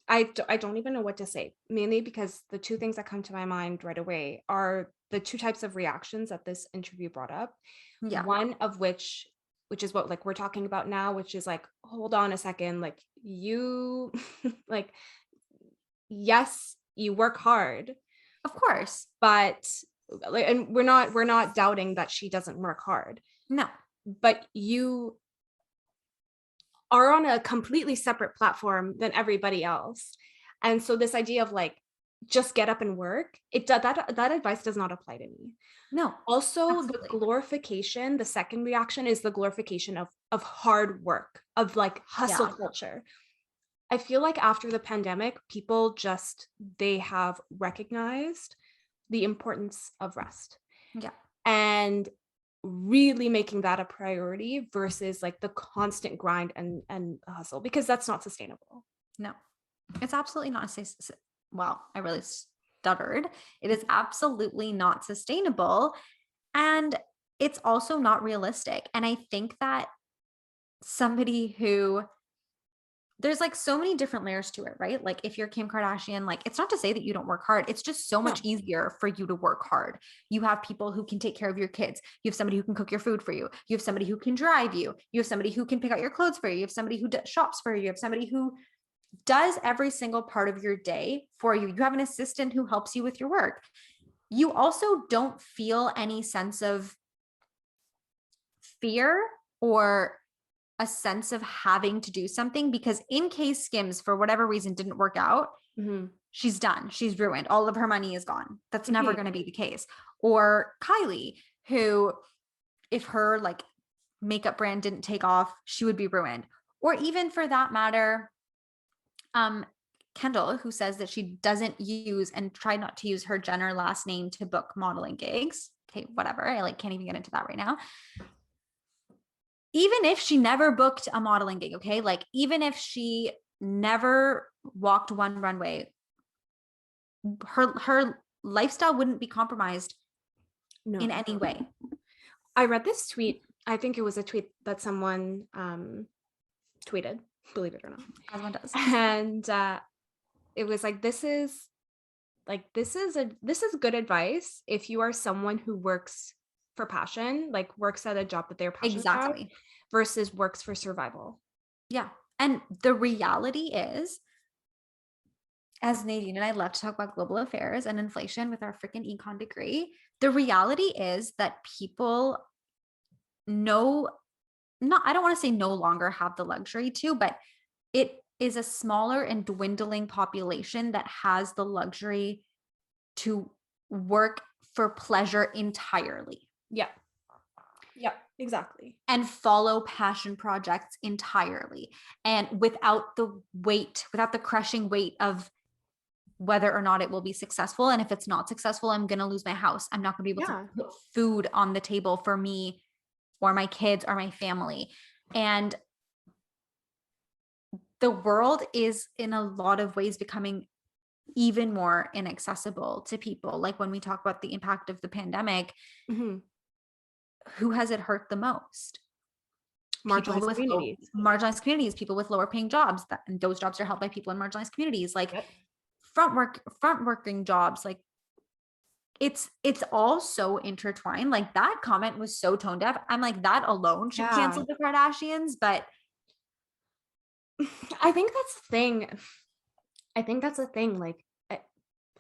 I don't even know what to say, mainly because the two things that come to my mind right away are the two types of reactions that this interview brought up. Yeah. One of which is what like we're talking about now, which is like, hold on a second, like you like, yes, you work hard, Of course. but like, and we're not doubting that she doesn't work hard. No. But you are on a completely separate platform than everybody else. And so this idea of like, just get up and work, that advice does not apply to me. No. Also, Absolutely. the glorification, the second reaction is the glorification of hard work, of like hustle culture. I feel like after the pandemic, people they have recognized the importance of rest. Yeah. And really making that a priority versus like the constant grind and hustle, because that's not sustainable. No, it's absolutely not. Wow, I really stuttered. It is absolutely not sustainable. And it's also not realistic. And I think that somebody who, there's like so many different layers to it, right? Like if you're Kim Kardashian, like it's not to say that you don't work hard. It's just so much easier for you to work hard. You have people who can take care of your kids. You have somebody who can cook your food for you. You have somebody who can drive you. You have somebody who can pick out your clothes for you. You have somebody who shops for you. You have somebody who does every single part of your day for you. You have an assistant who helps you with your work. You also don't feel any sense of fear or a sense of having to do something, because in case Skims for whatever reason didn't work out, she's done. She's ruined. All of her money is gone. That's never going to be the case. Or Kylie, who if her like makeup brand didn't take off, she would be ruined. Or even for that matter, Kendall, who says that she doesn't use and try not to use her Jenner last name to book modeling gigs. Okay, whatever. I like can't even get into that right now. Even if she never booked a modeling gig, okay? Like even if she never walked one runway, her lifestyle wouldn't be compromised in any way. I read this tweet. I think it was a tweet that someone tweeted, believe it or not. As one does. And it was like, this is good advice if you are someone who works for passion, like works at a job that they're passionate about, versus works for survival. Yeah. And the reality is, as Nadine and I love to talk about global affairs and inflation with our freaking econ degree, the reality is that people I don't want to say no longer have the luxury to, but it is a smaller and dwindling population that has the luxury to work for pleasure entirely. Yeah. Yeah, exactly. And follow passion projects entirely. And without the crushing weight of whether or not it will be successful. And if it's not successful, I'm going to lose my house. I'm not going to be able to put food on the table for me or my kids or my family. And the world is in a lot of ways becoming even more inaccessible to people. Like when we talk about the impact of the pandemic, who has it hurt the most? Marginalized communities. Marginalized communities, people with lower paying jobs, and those jobs are held by people in marginalized communities, like front working jobs. Like it's all so intertwined. Like that comment was so tone deaf. I'm like, that alone should cancel the Kardashians. But I think that's the thing. Like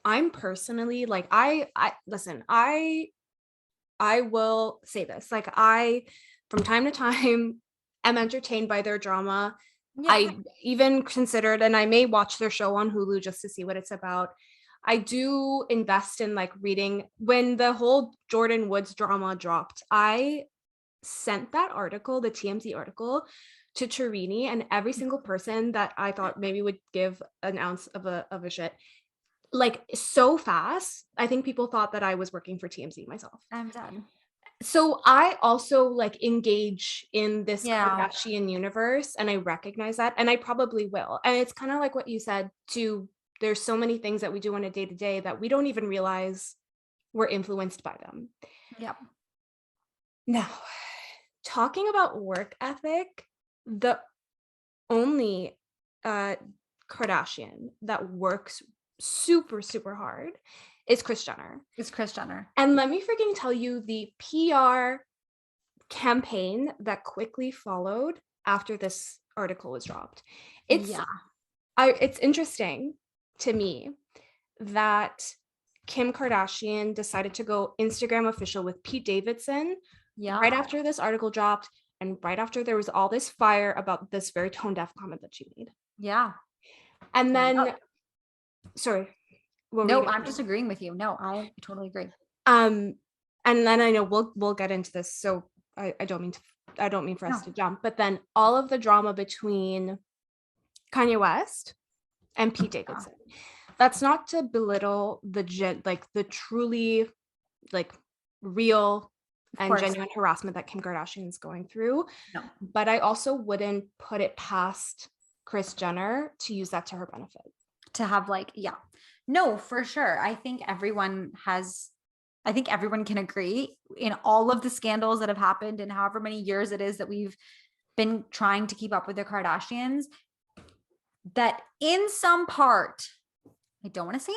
I'm personally like, I listen, I will say this, like I, from time to time, am entertained by their drama. I even considered, and I may watch their show on Hulu just to see what it's about. I do invest in like reading. When the whole Jordan Woods drama dropped, I sent that article, the TMZ article, to Tarini, and every single person that I thought maybe would give an ounce of a shit, like so fast. I think people thought that I was working for TMZ myself. I'm done. So I also like engage in this Kardashian universe, and I recognize that, and I probably will. And it's kind of like what you said too. There's so many things that we do on a day-to-day that we don't even realize we're influenced by them. Yep. Now, talking about work ethic, the only Kardashian that works super, super hard is Kris Jenner. And let me freaking tell you the PR campaign that quickly followed after this article was dropped. It's interesting to me that Kim Kardashian decided to go Instagram official with Pete Davidson right after this article dropped, and right after there was all this fire about this very tone deaf comment that she made. And then sorry. No, I'm just agreeing with you. No, I totally agree. And then I know we'll get into this, so I don't mean for us to jump, but then all of the drama between Kanye West and Pete Davidson. That's not to belittle the truly like real and genuine harassment that Kim Kardashian is going through. But I also wouldn't put it past Kris Jenner to use that to her benefit. To have no, for sure. I think everyone can agree in all of the scandals that have happened and however many years it is that we've been trying to keep up with the Kardashians, that in some part, I don't want to say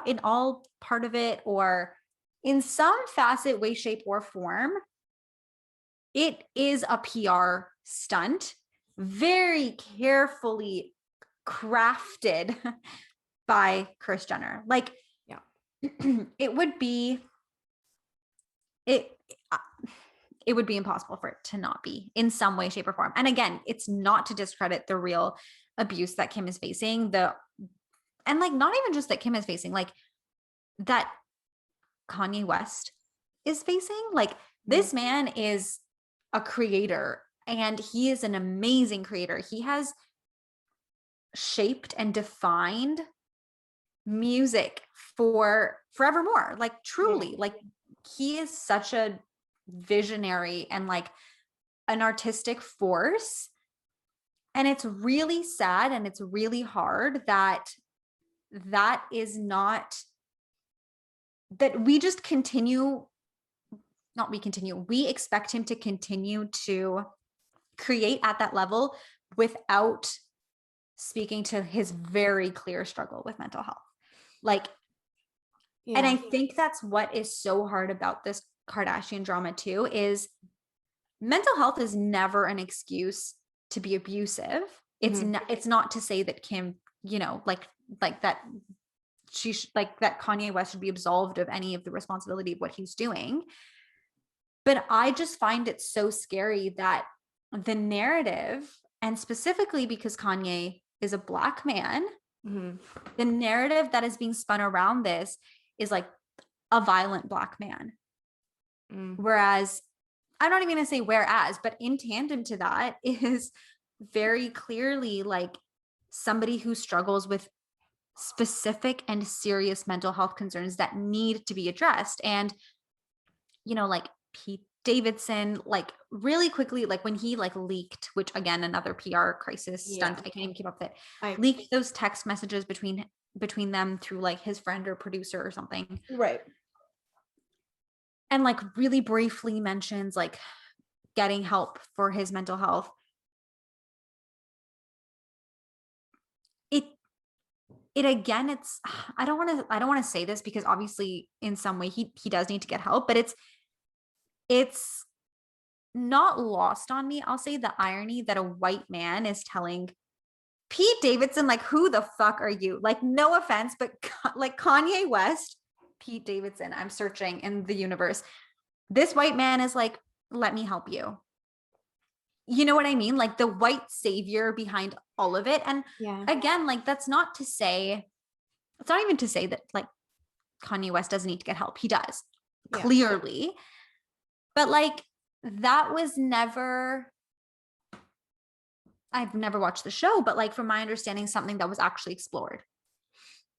in all part of it, or in some facet, way, shape, or form, it is a PR stunt, very carefully crafted by Kris Jenner. Like, it would be impossible for it to not be in some way, shape, or form. And again, it's not to discredit the real abuse that Kim is facing, and like not even just that Kim is facing, like that Kanye West is facing. Like this man is a creator, and he is an amazing creator. He has shaped and defined music for forevermore. Like truly, like he is such a visionary and like an artistic force. And it's really sad and it's really hard that is not, that we just we expect him to continue to create at that level without speaking to his very clear struggle with mental health. Like, and I think that's what is so hard about this Kardashian drama too, is mental health is never an excuse to be abusive. It's not to say that Kim, like that that Kanye West should be absolved of any of the responsibility of what he's doing. But I just find it so scary that the narrative, and specifically because Kanye is a Black man, the narrative that is being spun around this is like a violent Black man. Whereas, I'm not even going to say whereas, but in tandem to that is very clearly like somebody who struggles with specific and serious mental health concerns that need to be addressed. And, like Pete Davidson, like really quickly, like when he like leaked, which again, another PR crisis stunt, Yeah. I can't even keep up with it, I leaked those text messages between them through like his friend or producer or something. Right. And like really briefly mentions like getting help for his mental health. It again, it's I don't want to say this because obviously in some way he does need to get help, but it's not lost on me. I'll say the irony that a white man is telling Pete Davidson, like, who the fuck are you? Like, no offense, but like Kanye West, Pete Davidson, I'm searching in the universe. This white man is like, let me help you. You know what I mean? Like the white savior behind all of it. And Yeah. again, like it's not even to say that like Kanye West doesn't need to get help. He does, Yeah. clearly. But like that was never, I've never watched the show, but like from my understanding, something that was actually explored.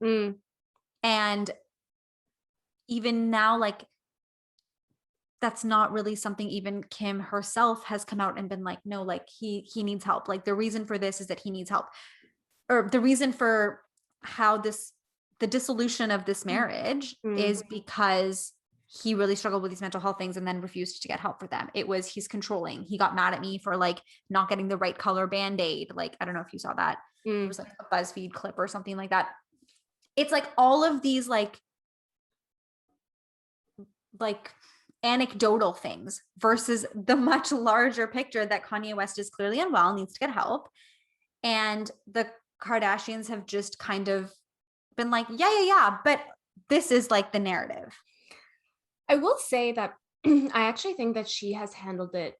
Mm. And even now, like that's not really something even Kim herself has come out and been like, no, like he needs help. Like the reason for this is that he needs help. Or the reason for how the dissolution of this marriage is because he really struggled with these mental health things and then refused to get help for them. It was he's controlling. He got mad at me for like not getting the right color Band-Aid. Like, I don't know if you saw that. It was like a BuzzFeed clip or something like that. It's like all of these like anecdotal things versus the much larger picture that Kanye West is clearly unwell, needs to get help. And the Kardashians have just kind of been like, yeah, but this is like the narrative. I will say that I actually think that she has handled it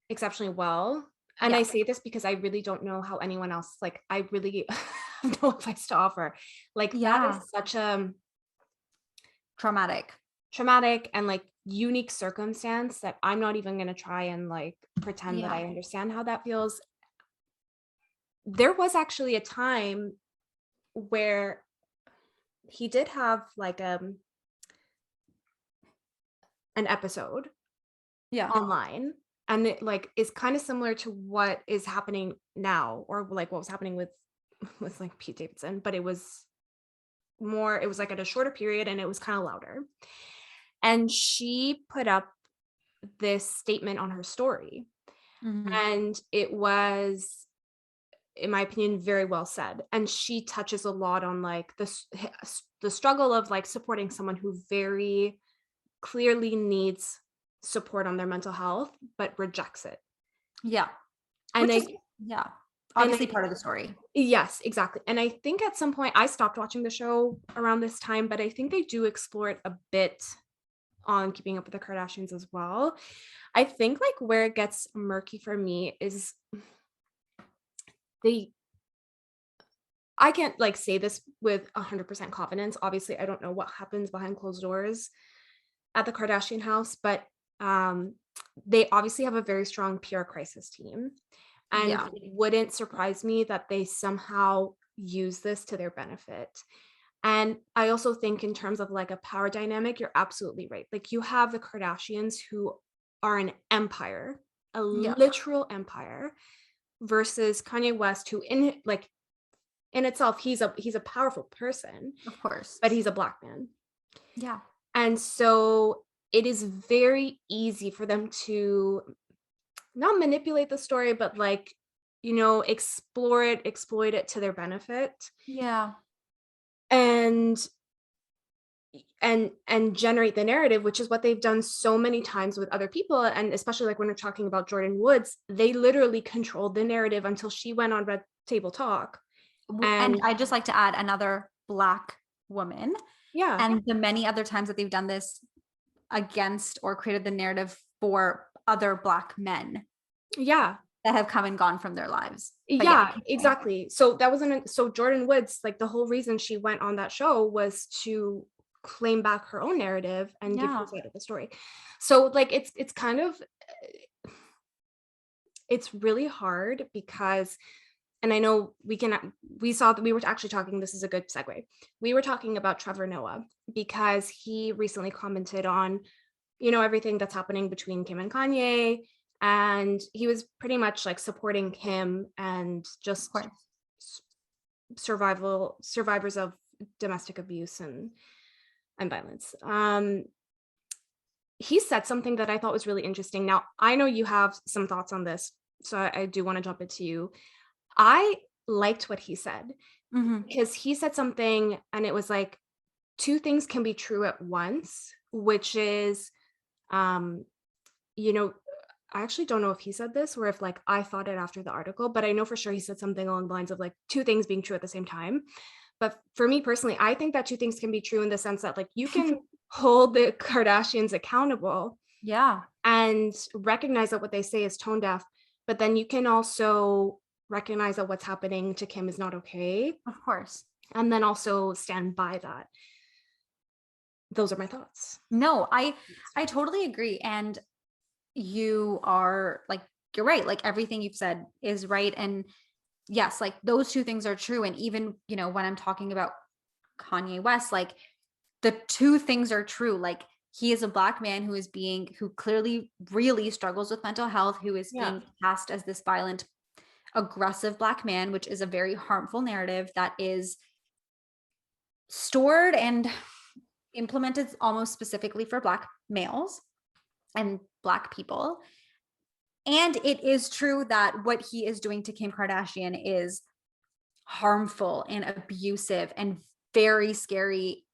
exceptionally well. And I say this because I really don't know how anyone else, like, I really have no advice to offer. Like, that is such a traumatic and like unique circumstance that I'm not even going to try and like pretend that I understand how that feels. There was actually a time where he did have like an episode online, and it like is kind of similar to what is happening now, or like what was happening with like Pete Davidson, but it was like at a shorter period and it was kind of louder. And she put up this statement on her story, and it was, in my opinion, very well said. And she touches a lot on like the struggle of like supporting someone who very clearly needs support on their mental health but rejects it. And obviously part of the story. Yes, exactly. And I think at some point I stopped watching the show around this time, but I think they do explore it a bit on Keeping Up with the Kardashians as well. I think like where it gets murky for me is I can't like say this with 100% confidence. Obviously, I don't know what happens behind closed doors at the Kardashian house, but they obviously have a very strong PR crisis team. And it wouldn't surprise me that they somehow use this to their benefit. And I also think in terms of like a power dynamic, you're absolutely right. Like you have the Kardashians who are an empire, a literal empire, versus Kanye West, who in itself, he's a powerful person, of course, but he's a Black man. And so it is very easy for them to not manipulate the story, but like, exploit it to their benefit. And generate the narrative, which is what they've done so many times with other people. And especially like when we're talking about Jordan Woods, they literally controlled the narrative until she went on Red Table Talk. And I'd just like to add another Black woman. And the many other times that they've done this against or created the narrative for other Black men. That have come and gone from their lives. But exactly. So that wasn't so Jordan Woods, like the whole reason she went on that show was to claim back her own narrative and give her side of the story. So like it's kind of, it's really hard because and I know we saw that we were actually talking, this is a good segue. We were talking about Trevor Noah because he recently commented on, everything that's happening between Kim and Kanye. And he was pretty much like supporting him and just Of course. survivors of domestic abuse and violence. He said something that I thought was really interesting. Now, I know you have some thoughts on this, so I do want to jump into you. I liked what he said because he said something and it was like, two things can be true at once, which is, you know, I actually don't know if he said this or if like I thought it after the article, but I know for sure he said something along the lines of like two things being true at the same time. But for me personally, I think that two things can be true in the sense that like you can hold the Kardashians accountable Yeah. and recognize that what they say is tone deaf, but then you can also recognize that what's happening to Kim is not okay, Of course. and then also stand by that. Those are my thoughts. No, I totally agree. And you are like, you're right. Like everything you've said is right. And yes, like those two things are true. And even, when I'm talking about Kanye West, like the two things are true. Like he is a Black man who clearly really struggles with mental health, who is Yeah. being cast as this violent, aggressive Black man, which is a very harmful narrative that is stored and implemented almost specifically for Black males and Black people. And it is true that what he is doing to Kim Kardashian is harmful and abusive and very scary.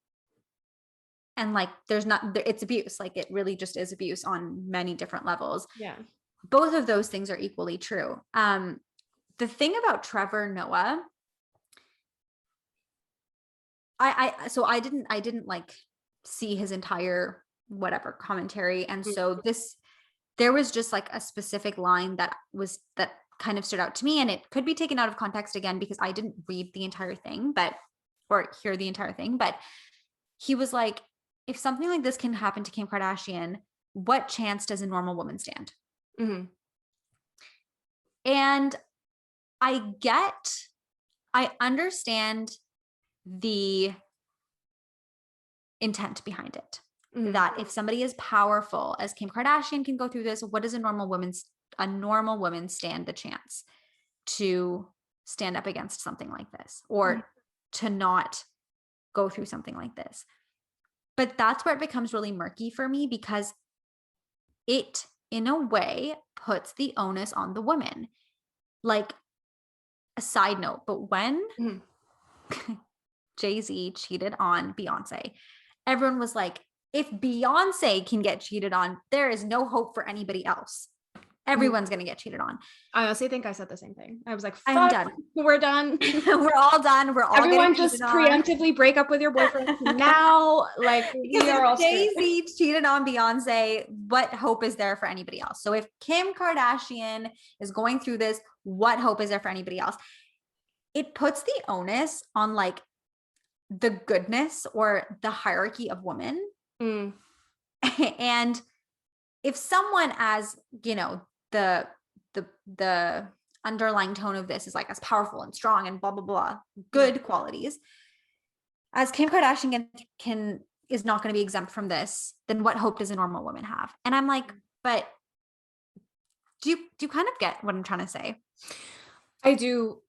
And like, it's abuse. Like it really just is abuse on many different levels. Yeah. Both of those things are equally true. The thing about Trevor Noah, I didn't like see his entire whatever commentary. And so there was just like a specific line that kind of stood out to me, and it could be taken out of context again because I didn't read the entire thing, or hear the entire thing, but he was like, if something like this can happen to Kim Kardashian, what chance does a normal woman stand? Mm-hmm. And I understand the intent behind it. Mm-hmm. That if somebody as powerful as Kim Kardashian can go through this, what does a normal woman stand the chance to stand up against something like this, or to not go through something like this? But that's where it becomes really murky for me, because it, in a way, puts the onus on the woman. Like, a side note, but when Jay-Z cheated on Beyonce, everyone was like, if Beyonce can get cheated on, there is no hope for anybody else. Everyone's going to get cheated on. I honestly think I said the same thing. I was like, I'm done. We're done. We're all done. We're all Everyone just preemptively break up with your boyfriend now. Like, we are all Jay-Z cheated on Beyonce, what hope is there for anybody else? So if Kim Kardashian is going through this, what hope is there for anybody else? It puts the onus on like the goodness or the hierarchy of women. And if someone, as the underlying tone of this is like as powerful and strong and blah blah blah, good qualities, as Kim Kardashian is not going to be exempt from this, then what hope does a normal woman have? And I'm like, but do you kind of get what I'm trying to say? I do.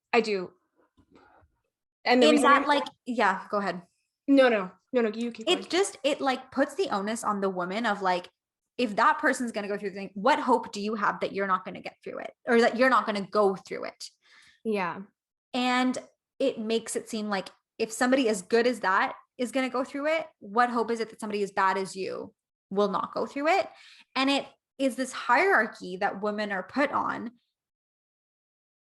And the reason yeah, go ahead. No, you keep going. It like puts the onus on the woman of like, if that person's going to go through the thing, what hope do you have that you're not going to get through it, or that you're not going to go through it? Yeah. And it makes it seem like if somebody as good as that is going to go through it, what hope is it that somebody as bad as you will not go through it? And it is this hierarchy that women are put on,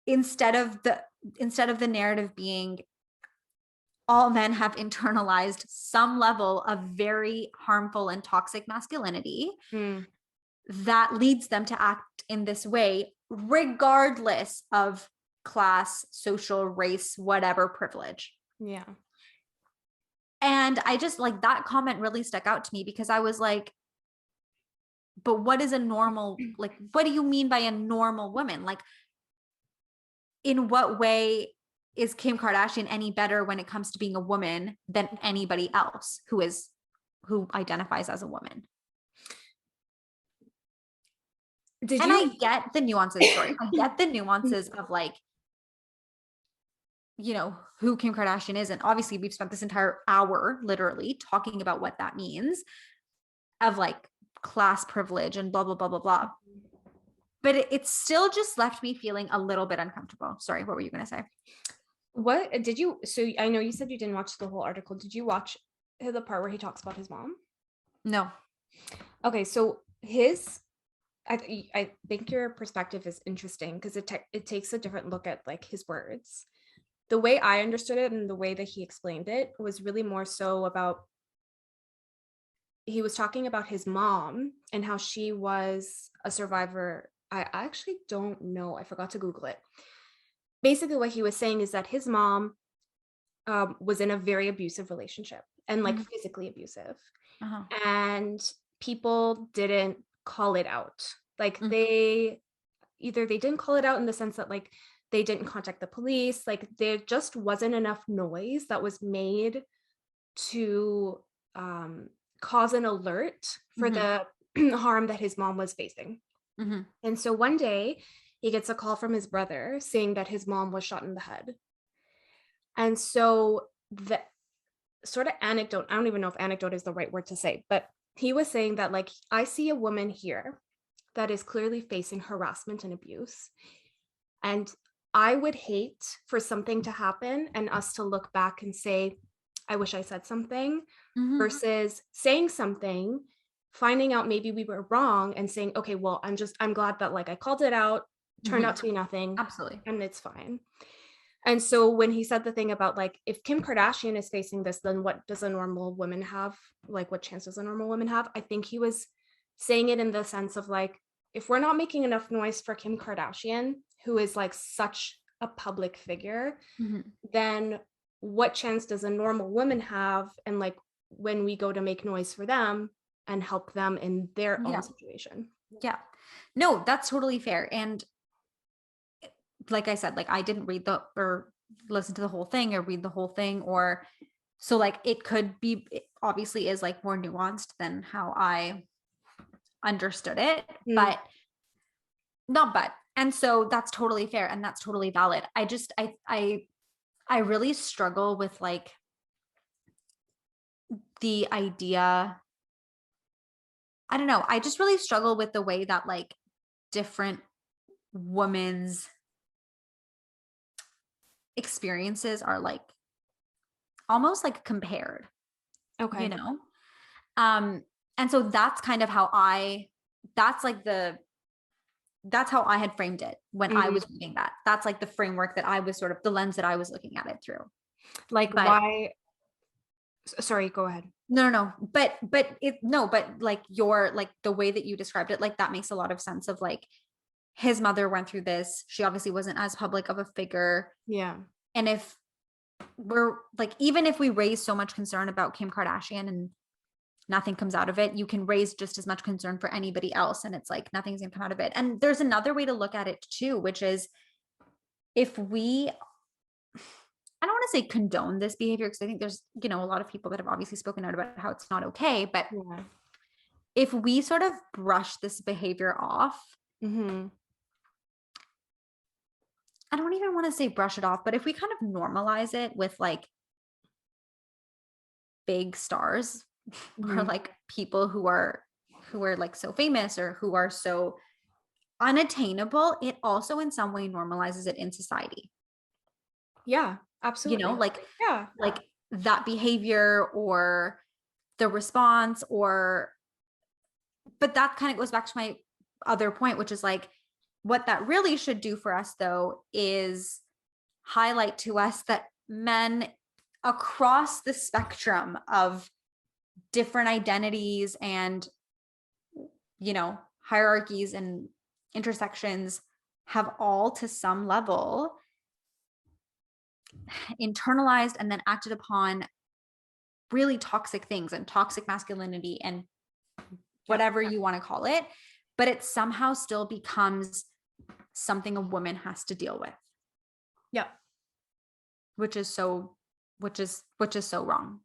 instead of the narrative being all men have internalized some level of very harmful and toxic masculinity that leads them to act in this way, regardless of class, social, race, whatever privilege. Yeah. And I just like that comment really stuck out to me, because I was like, but what is a normal, like, what do you mean by a normal woman? Like, in what way is Kim Kardashian any better when it comes to being a woman than anybody else who identifies as a woman? I get the nuances, sorry. I get the nuances of like, you know, who Kim Kardashian is. And obviously we've spent this entire hour literally talking about what that means of like class privilege and blah, blah, blah, blah, blah. But it still just left me feeling a little bit uncomfortable. Sorry, what were you going to say? What did you, so I know you said you didn't watch the whole article. Did you watch the part where he talks about his mom? No. Okay, so I think your perspective is interesting because it takes a different look at like his words. The way I understood it and the way that he explained it was really more so about, he was talking about his mom and how she was a survivor. I actually don't know. I forgot to Google it. Basically, what he was saying is that his mom was in a very abusive relationship and like physically abusive. And people didn't call it out. Like they didn't call it out in the sense that like they didn't contact the police. Like there just wasn't enough noise that was made to cause an alert for the harm that his mom was facing. And so one day he gets a call from his brother saying that his mom was shot in the head. And so the sort of anecdote, I don't even know if anecdote is the right word to say, but he was saying that like, I see a woman here that is clearly facing harassment and abuse. And I would hate for something to happen and us to look back and say, I wish I said something, versus saying something, finding out maybe we were wrong and saying, okay, well, I'm glad that like I called it out, turned out to be nothing. Absolutely. And it's fine. And so when he said the thing about like, if Kim Kardashian is facing this, then what does a normal woman have? Like what chance does a normal woman have? I think he was saying it in the sense of like, if we're not making enough noise for Kim Kardashian, who is like such a public figure, then what chance does a normal woman have? And like when we go to make noise for them and help them in their own situation. Yeah. No, that's totally fair. And like I said, like I didn't read or listen to the whole thing or read the whole thing, or so like it could be, it obviously is like more nuanced than how I understood it, and so that's totally fair and that's totally valid. I really struggle with like the idea, I don't know, I just really struggle with the way that like different women's experiences are like almost like compared, you know? And so that's kind of how that's how I had framed it when I was reading that. That's like the framework that I was sort of the lens that I was looking at it through. Like why? Sorry, go ahead. No. But like like the way that you described it, like that makes a lot of sense of like his mother went through this. She obviously wasn't as public of a figure. Yeah. And if we're like, even if we raise so much concern about Kim Kardashian and nothing comes out of it, you can raise just as much concern for anybody else. And it's like, nothing's gonna come out of it. And there's another way to look at it too, which is if we, I don't want to say condone this behavior, because I think there's, you know, a lot of people that have obviously spoken out about how it's not okay. But if we sort of brush this behavior off, I don't even want to say brush it off, but if we kind of normalize it with like big stars or like people who are like so famous or who are so unattainable, it also in some way normalizes it in society. Yeah, absolutely. You know, like like that behavior or the response, or but that kind of goes back to my other point, which is like what that really should do for us though is highlight to us that men across the spectrum of different identities and, you know, hierarchies and intersections have all to some level internalized and then acted upon really toxic things and toxic masculinity and whatever you want to call it, but it somehow still becomes something a woman has to deal with. Yep. which is so wrong.